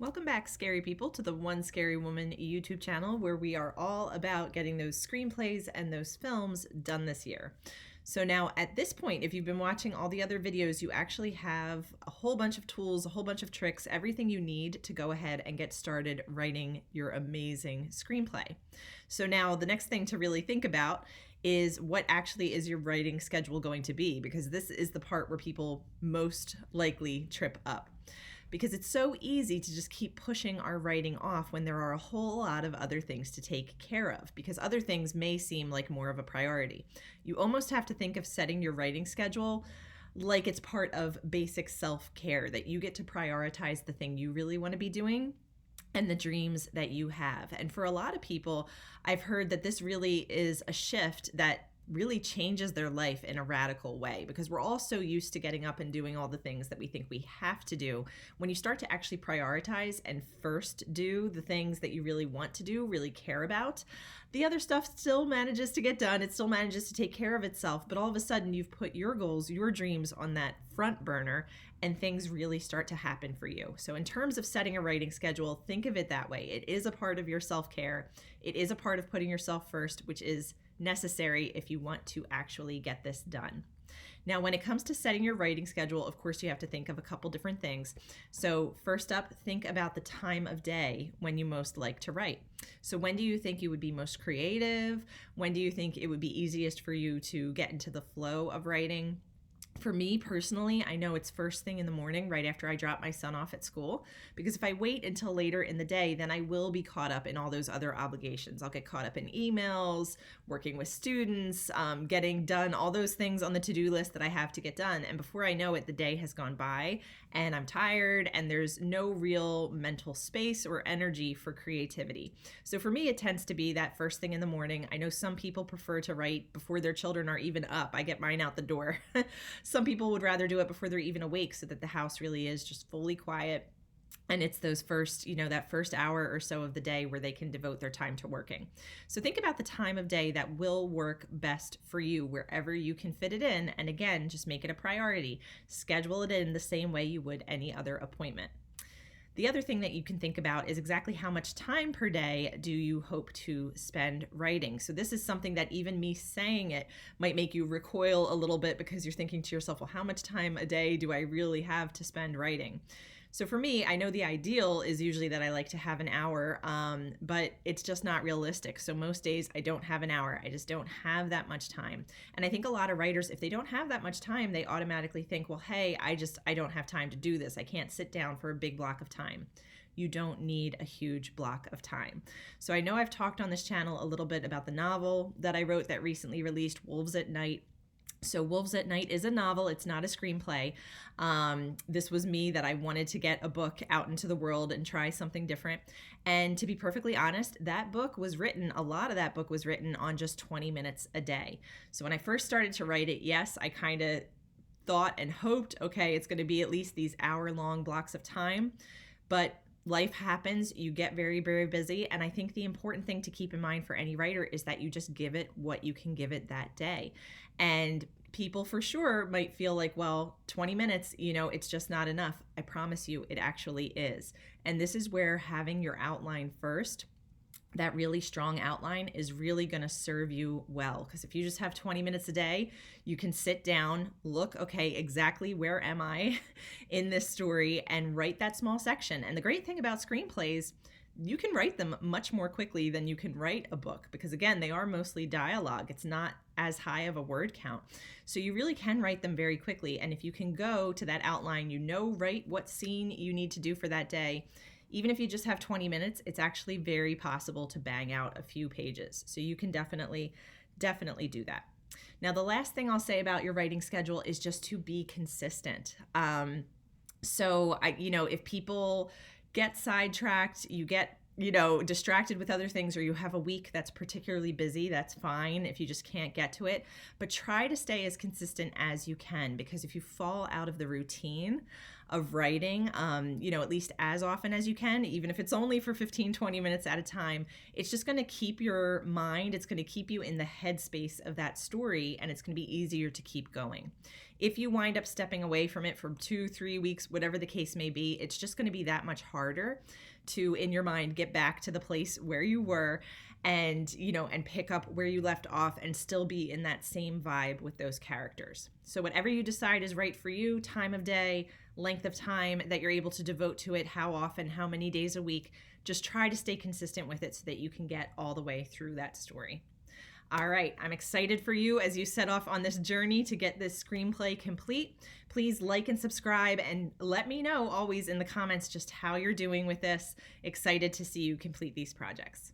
Welcome back, scary people, to the One Scary Woman YouTube channel, where we are all about getting those screenplays and those films done this year. So now at this point, if you've been watching all the other videos, you actually have a whole bunch of tools, a whole bunch of tricks, everything you need to go ahead and get started writing your amazing screenplay. So now the next thing to really think about is what actually is your writing schedule going to be, because this is the part where people most likely trip up. Because it's so easy to just keep pushing our writing off when there are a whole lot of other things to take care of, because other things may seem like more of a priority. You almost have to think of setting your writing schedule like it's part of basic self-care, that you get to prioritize the thing you really want to be doing and the dreams that you have. And for a lot of people, I've heard that this really is a shift that really changes their life in a radical way, because we're all so used to getting up and doing all the things that we think we have to do. When you start to actually prioritize and first do the things that you really want to do, really care about, the other stuff still manages to get done. It still manages to take care of itself, but all of a sudden you've put your goals, your dreams on that front burner, and things really start to happen for you. So in terms of setting a writing schedule, think of it that way. It is a part of your self-care. It is a part of putting yourself first, which is necessary if you want to actually get this done. Now, when it comes to setting your writing schedule, of course, you have to think of a couple different things. So first up, think about the time of day when you most like to write. So when do you think you would be most creative? When do you think it would be easiest for you to get into the flow of writing? For me personally, I know it's first thing in the morning, right after I drop my son off at school, because if I wait until later in the day, then I will be caught up in all those other obligations. I'll get caught up in emails, working with students, getting done all those things on the to-do list that I have to get done. And before I know it, the day has gone by and I'm tired and there's no real mental space or energy for creativity. So for me, it tends to be that first thing in the morning. I know some people prefer to write before their children are even up. I get mine out the door. Some people would rather do it before they're even awake, so that the house really is just fully quiet. And it's those first, that first hour or so of the day where they can devote their time to working. So think about the time of day that will work best for you, wherever you can fit it in. And again, just make it a priority. Schedule it in the same way you would any other appointment. The other thing that you can think about is exactly how much time per day do you hope to spend writing. So this is something that even me saying it might make you recoil a little bit, because you're thinking to yourself, well, how much time a day do I really have to spend writing? So for me, I know the ideal is usually that I like to have an hour, but it's just not realistic. So most days I don't have an hour. I just don't have that much time. And I think a lot of writers, if they don't have that much time, they automatically think, well, hey, I don't have time to do this. I can't sit down for a big block of time. You don't need a huge block of time. So I know I've talked on this channel a little bit about the novel that I wrote that recently released, Wolves at Night. So Wolves at Night is a novel. It's not a screenplay. This was me, that I wanted to get a book out into the world and try something different. And to be perfectly honest, a lot of that book was written on just 20 minutes a day. So when I first started to write it, yes, I kind of thought and hoped, okay, it's going to be at least these hour-long blocks of time. But life happens, you get very, very busy. And I think the important thing to keep in mind for any writer is that you just give it what you can give it that day. And people for sure might feel like, well, 20 minutes, it's just not enough. I promise you, it actually is. And this is where having your outline first, that really strong outline, is really going to serve you well. Because if you just have 20 minutes a day, you can sit down, look, okay, exactly where am I in this story, and write that small section. And the great thing about screenplays, you can write them much more quickly than you can write a book, because again, they are mostly dialogue. It's not as high of a word count. So you really can write them very quickly. And if you can go to that outline, right what scene you need to do for that day, even if you just have 20 minutes, it's actually very possible to bang out a few pages. So you can definitely do that. Now, the last thing I'll say about your writing schedule is just to be consistent. If people get sidetracked, you get distracted with other things, or you have a week that's particularly busy, that's fine if you just can't get to it. But try to stay as consistent as you can, because if you fall out of the routine of writing, at least as often as you can, even if it's only for 15-20 minutes at a time, it's just going to keep your mind, it's going to keep you in the headspace of that story, and it's going to be easier to keep going. If you wind up stepping away from it for 2-3 weeks, whatever the case may be, it's just going to be that much harder to, in your mind, get back to the place where you were and, and pick up where you left off and still be in that same vibe with those characters. So whatever you decide is right for you, time of day, length of time that you're able to devote to it, how often, how many days a week, just try to stay consistent with it so that you can get all the way through that story. All right, I'm excited for you as you set off on this journey to get this screenplay complete. Please like and subscribe and let me know always in the comments just how you're doing with this. Excited to see you complete these projects.